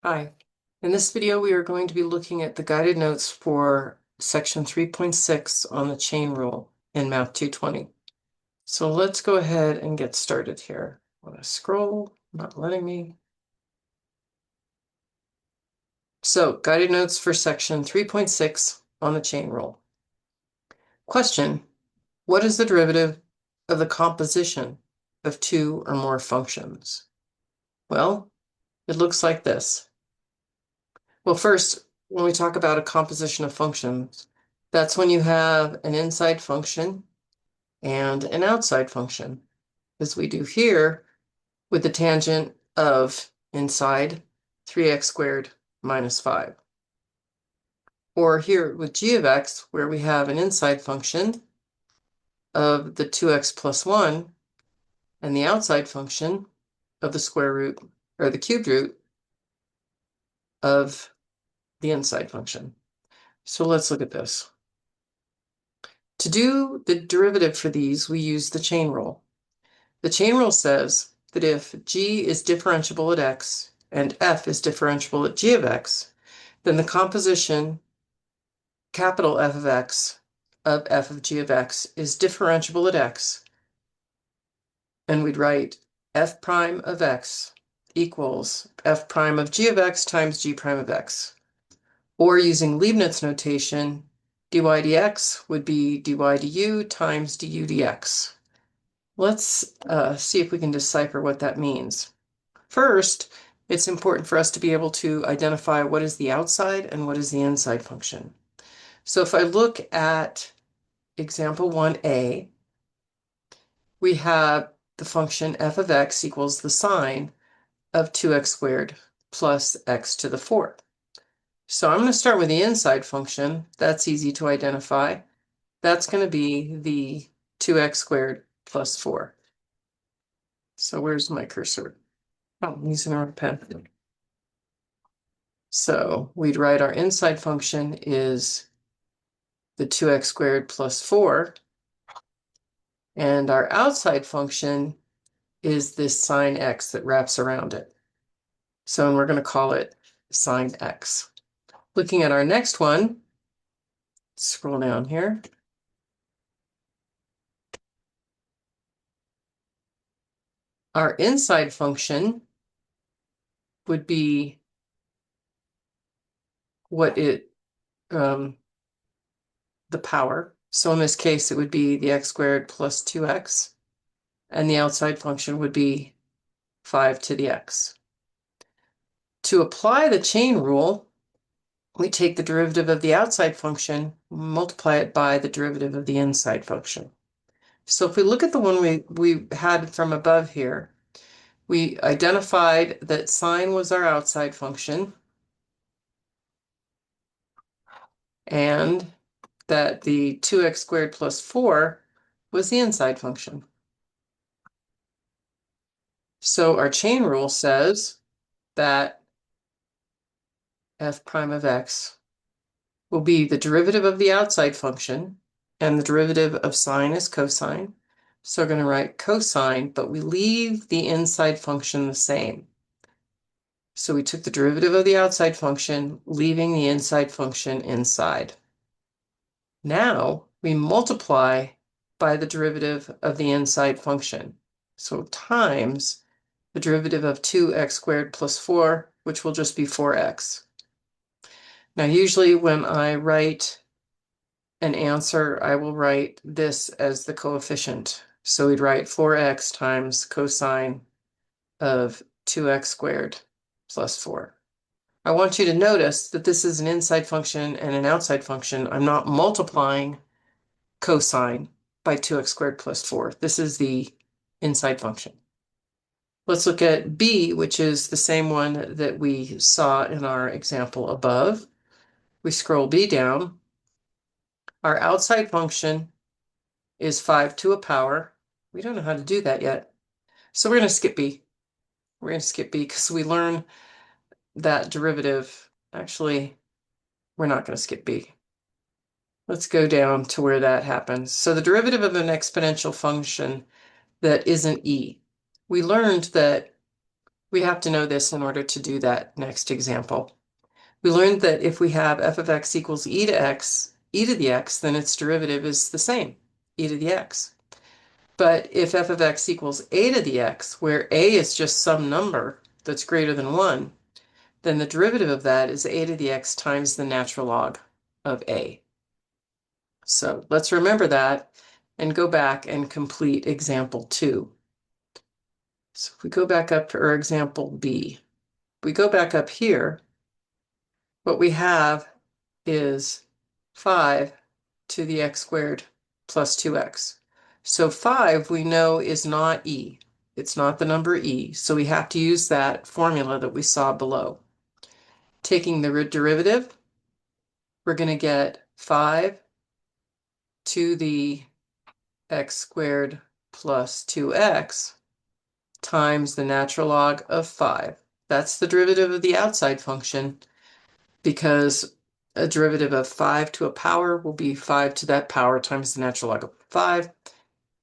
Hi. In this video, we are going to be looking at the guided notes for section 3.6 on the chain rule in Math 220. So let's go ahead and get started here. I want to scroll, not letting me. So guided notes for section 3.6 on the chain rule. Question: what is the derivative of the composition of two or more functions? Well, it looks like this. Well, first, when we talk about a composition of functions, that's when you have an inside function and an outside function, as we do here with the tangent of inside 3x squared minus 5. Or here with g of x, where we have an inside function of the 2x plus 1 and the outside function of the square root or the cubed root of the inside function. So let's look at this. To do the derivative for these, we use the chain rule. The chain rule says that if g is differentiable at x and f is differentiable at g of x, then the composition capital F of x of f of g of x is differentiable at x. And we'd write f prime of x equals f prime of g of x times g prime of x. Or using Leibniz notation, dy dx would be dy du times du dx. Let's see if we can decipher what that means. First, it's important for us to be able to identify what is the outside and what is the inside function. So if I look at example 1a, we have the function f of x equals the sine of 2x squared plus x to the fourth. So I'm going to start with the inside function. That's easy to identify. That's going to be the 2x squared plus 4. So where's my cursor? Oh, I'm using the wrong pen. So we'd write our inside function is the 2x squared plus 4. And our outside function is this sine x that wraps around it. So we're going to call it sine x. Looking at our next one, scroll down here. Our inside function would be what the power. So in this case, it would be the x squared plus 2x. And the outside function would be 5 to the x. To apply the chain rule, we take the derivative of the outside function, multiply it by the derivative of the inside function. So if we look at the one we had from above here, we identified that sine was our outside function and that the 2x squared plus 4 was the inside function. So our chain rule says that f prime of x will be the derivative of the outside function, and the derivative of sine is cosine. So we're going to write cosine, but we leave the inside function the same. So we took the derivative of the outside function, leaving the inside function inside. Now we multiply by the derivative of the inside function. So times the derivative of 2x squared plus 4, which will just be 4x. Now, usually when I write an answer, I will write this as the coefficient. So we'd write 4x times cosine of 2x squared plus 4. I want you to notice that this is an inside function and an outside function. I'm not multiplying cosine by 2x squared plus 4. This is the inside function. Let's look at b, which is the same one that we saw in our example above. We scroll b down. Our outside function is 5 to a power. We don't know how to do that yet. So we're going to skip b. We're going to skip b because we learn that derivative. Actually, we're not going to skip b. Let's go down to where that happens. So the derivative of an exponential function that isn't e. We learned that We have to know this in order to do that next example. We learned that if we have f of x equals e to the x, then its derivative is the same, e to the x. But if f of x equals a to the x, where a is just some number that's greater than 1, then the derivative of that is a to the x times the natural log of a. So let's remember that and go back and complete example 2. So if we go back up to our example B, we go back up here, what we have is 5 to the x squared plus 2x. So 5 we know is not e. It's not the number e, so we have to use that formula that we saw below. Taking the derivative, we're going to get 5 to the x squared plus 2x times the natural log of 5. That's the derivative of the outside function, because a derivative of 5 to a power will be 5 to that power times the natural log of 5.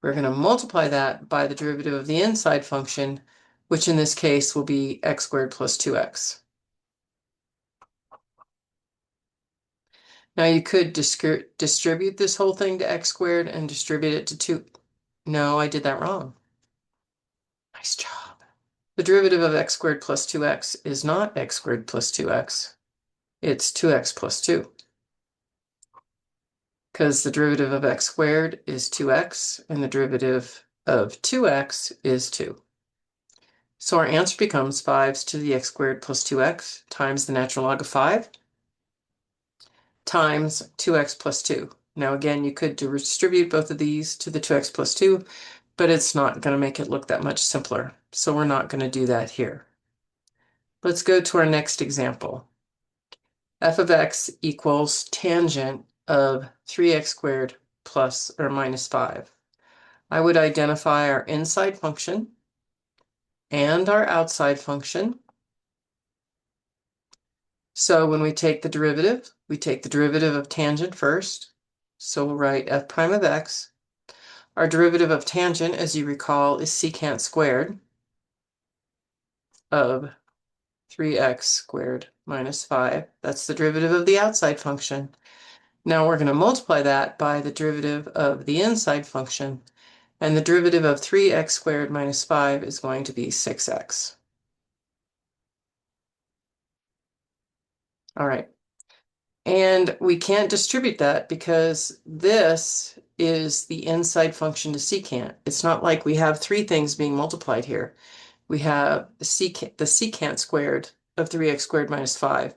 We're going to multiply that by the derivative of the inside function, which in this case will be x squared plus 2x. Now you could distribute this whole thing to x squared and distribute it to 2. No, I did that wrong. Nice job. The derivative of x squared plus 2x is not x squared plus 2x. It's 2x plus 2. Because the derivative of x squared is 2x and the derivative of 2x is 2. So our answer becomes 5 to the x squared plus 2x times the natural log of 5 times 2x plus 2. Now again, you could distribute both of these to the 2x plus 2, but it's not going to make it look that much simpler. So we're not going to do that here. Let's go to our next example. F of x equals tangent of 3x squared plus or minus 5. I would identify our inside function and our outside function. So when we take the derivative, we take the derivative of tangent first. So we'll write f prime of x. Our derivative of tangent, as you recall, is secant squared of 3x squared minus 5. That's the derivative of the outside function. Now we're going to multiply that by the derivative of the inside function. And the derivative of 3x squared minus 5 is going to be 6x. All right. And we can't distribute that because this is the inside function to secant. It's not like we have 3 things being multiplied here. We have the secant squared of 3x squared minus 5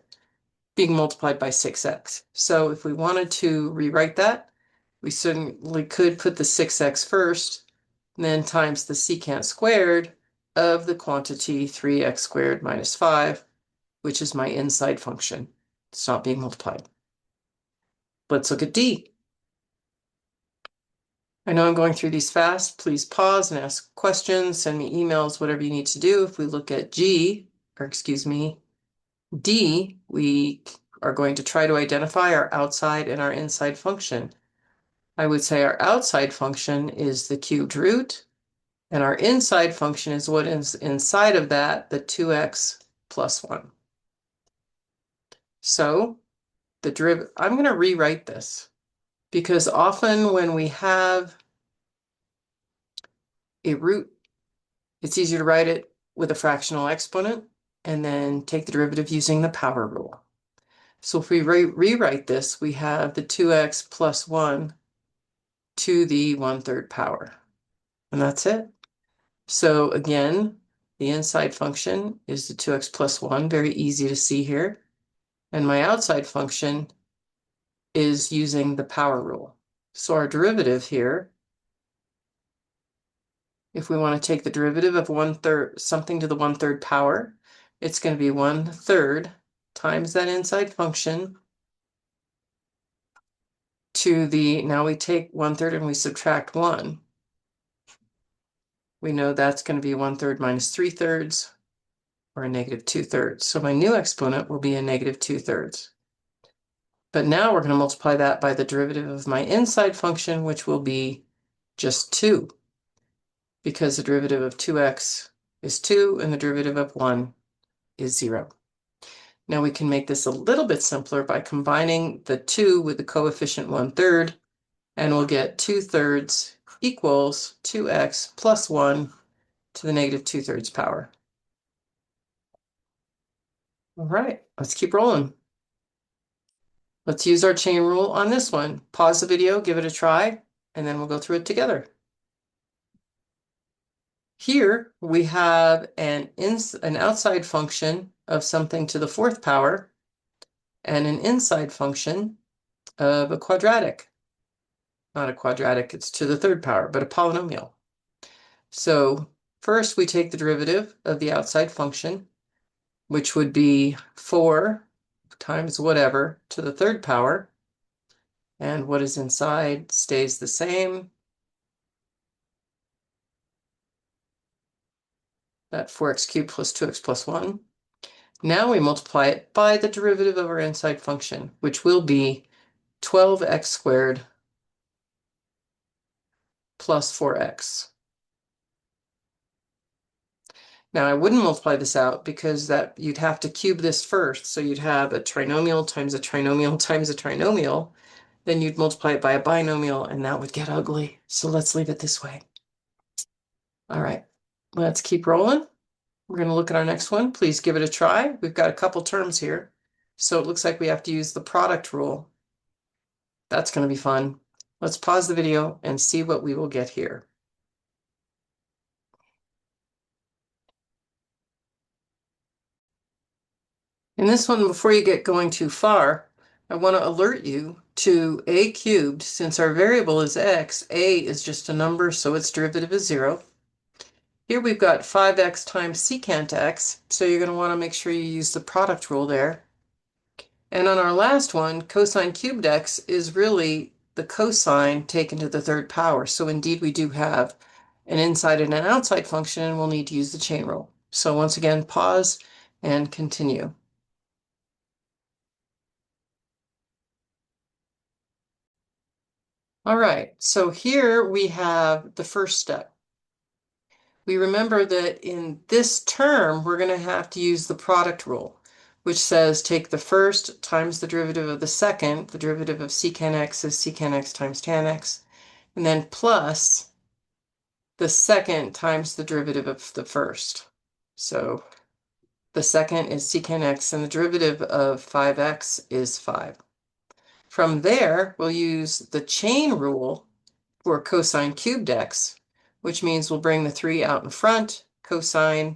being multiplied by 6x. So if we wanted to rewrite that, we certainly could put the 6x first, and then times the secant squared of the quantity 3x squared minus 5, which is my inside function. It's not being multiplied. Let's look at D. I know I'm going through these fast. Please pause and ask questions, send me emails, whatever you need to do. If we look at D, we are going to try to identify our outside and our inside function. I would say our outside function is the cubed root, and our inside function is what is inside of that, the 2x plus 1. So the derivative, I'm going to rewrite this because often when we have a root, it's easier to write it with a fractional exponent and then take the derivative using the power rule. So if we rewrite this, we have the 2x plus 1 to the 1/3 power. And that's it. So again, the inside function is the 2x plus 1, very easy to see here. And my outside function is using the power rule. So our derivative here, if we want to take the derivative of 1/3, something to the 1/3 power, it's going to be 1/3 times that inside function to the, now we take 1/3 and we subtract 1. We know that's going to be 1/3 minus 3/3, or a negative 2/3. So my new exponent will be a negative 2/3. But now we're going to multiply that by the derivative of my inside function, which will be just 2. Because the derivative of 2x is 2, and the derivative of 1 is 0. Now we can make this a little bit simpler by combining the 2 with the coefficient 1/3, and we'll get 2/3 equals 2x plus 1 to the negative 2/3 power. All right, let's keep rolling. Let's use our chain rule on this one. Pause the video, give it a try, and then we'll go through it together. Here we have an outside function of something to the 4th power and an inside function of a quadratic. Not a quadratic, it's to the 3rd power, but a polynomial. So first we take the derivative of the outside function, which would be 4 times whatever to the 3rd power. And what is inside stays the same. That 4x cubed plus 2x plus 1. Now we multiply it by the derivative of our inside function, which will be 12x squared plus 4x. Now I wouldn't multiply this out because that you'd have to cube this first. So you'd have a trinomial times a trinomial times a trinomial. Then you'd multiply it by a binomial and that would get ugly. So let's leave it this way. All right, let's keep rolling. We're going to look at our next one. Please give it a try. We've got a couple terms here. So it looks like we have to use the product rule. That's going to be fun. Let's pause the video and see what we will get here. In this one, before you get going too far, I want to alert you to a cubed. Since our variable is x, a is just a number, so its derivative is 0. Here we've got 5x times secant x, so you're going to want to make sure you use the product rule there. And on our last one, cosine cubed x is really the cosine taken to the 3rd power. So indeed we do have an inside and an outside function, and we'll need to use the chain rule. So once again, pause and continue. All right, so here we have the first step. We remember that in this term, we're going to have to use the product rule, which says take the first times the derivative of the second. The derivative of secant x is secant x times tan x, and then plus the second times the derivative of the first. So the second is secant x, and the derivative of 5x is 5. From there, we'll use the chain rule for cosine cubed x, which means we'll bring the 3 out in front. Cosine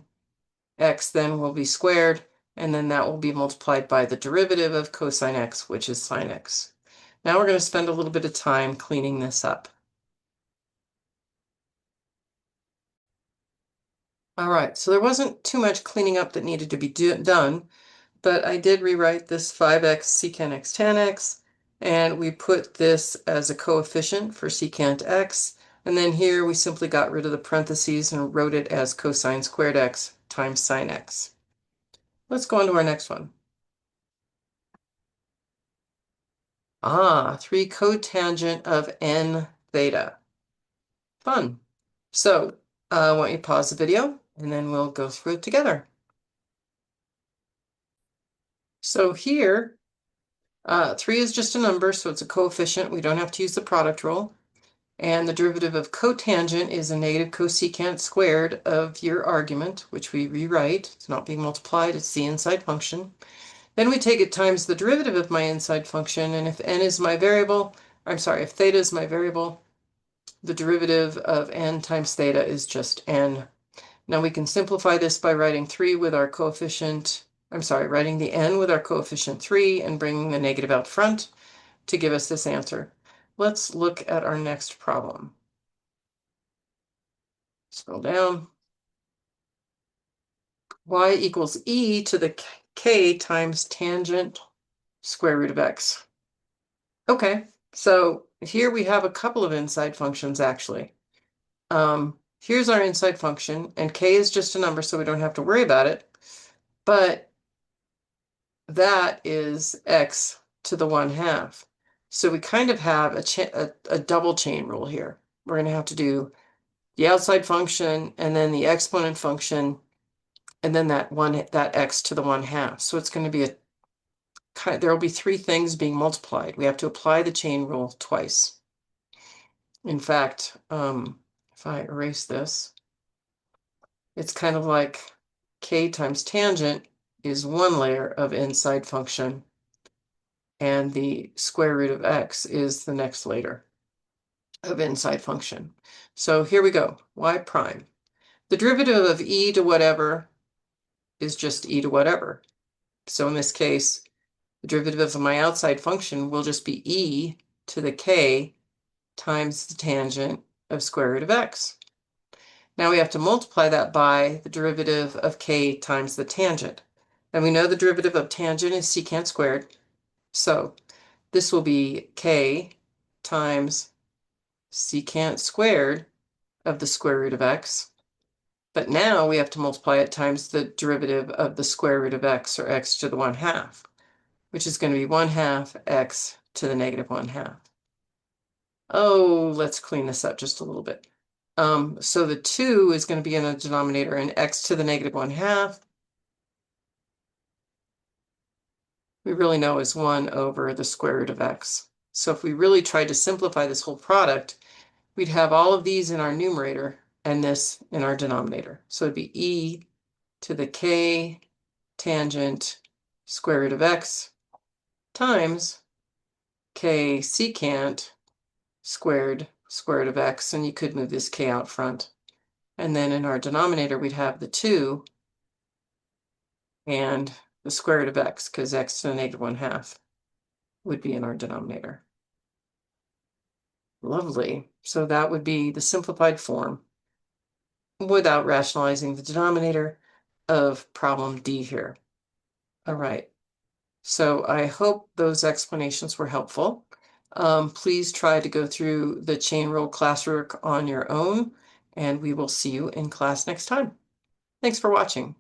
x then will be squared, and then that will be multiplied by the derivative of cosine x, which is sine x. Now we're going to spend a little bit of time cleaning this up. All right, so there wasn't too much cleaning up that needed to be done, but I did rewrite this 5x secant x tan x, and we put this as a coefficient for secant x, and then here we simply got rid of the parentheses and wrote it as cosine squared x times sine x. Let's go on to our next one. 3 cotangent of n theta. Fun. So I want you to pause the video, and then we'll go through it together. So here, 3 is just a number, so it's a coefficient. We don't have to use the product rule. And the derivative of cotangent is a negative cosecant squared of your argument, which we rewrite. It's not being multiplied, it's the inside function. Then we take it times the derivative of my inside function, and if n is my variable, if theta is my variable, the derivative of n times theta is just n. Now we can simplify this by writing 3 with our coefficient, writing the n with our coefficient 3 and bringing the negative out front to give us this answer. Let's look at our next problem. Scroll down. Y equals e to the k times tangent square root of x. Okay, so here we have a couple of inside functions actually. Here's our inside function, and k is just a number, so we don't have to worry about it. But that is x to the 1/2. So we kind of have a double chain rule here. We're going to have to do the outside function, and then the exponent function, and then that x to the 1/2. So it's going to be there will be three things being multiplied. We have to apply the chain rule twice. In fact, if I erase this, it's kind of like k times tangent is one layer of inside function, and the square root of x is the next layer of inside function. So here we go, y prime. The derivative of e to whatever is just e to whatever. So in this case, the derivative of my outside function will just be e to the k times the tangent of square root of x. Now we have to multiply that by the derivative of k times the tangent. And we know the derivative of tangent is secant squared. So this will be k times secant squared of the square root of x. But now we have to multiply it times the derivative of the square root of x, or x to the 1/2, which is going to be 1/2 x to the negative 1/2. Oh, let's clean this up just a little bit. So the 2 is going to be in the denominator, and x to the negative 1/2 we really know is 1 over the square root of x. So if we really tried to simplify this whole product, we'd have all of these in our numerator and this in our denominator. So it'd be e to the k tangent square root of x times k secant squared square root of x, and you could move this k out front. And then in our denominator, we'd have the 2 and the square root of x, because x to the negative 1/2 would be in our denominator. Lovely. So that would be the simplified form without rationalizing the denominator of problem D here. All right. So I hope those explanations were helpful. Please try to go through the chain rule classwork on your own, and we will see you in class next time. Thanks for watching.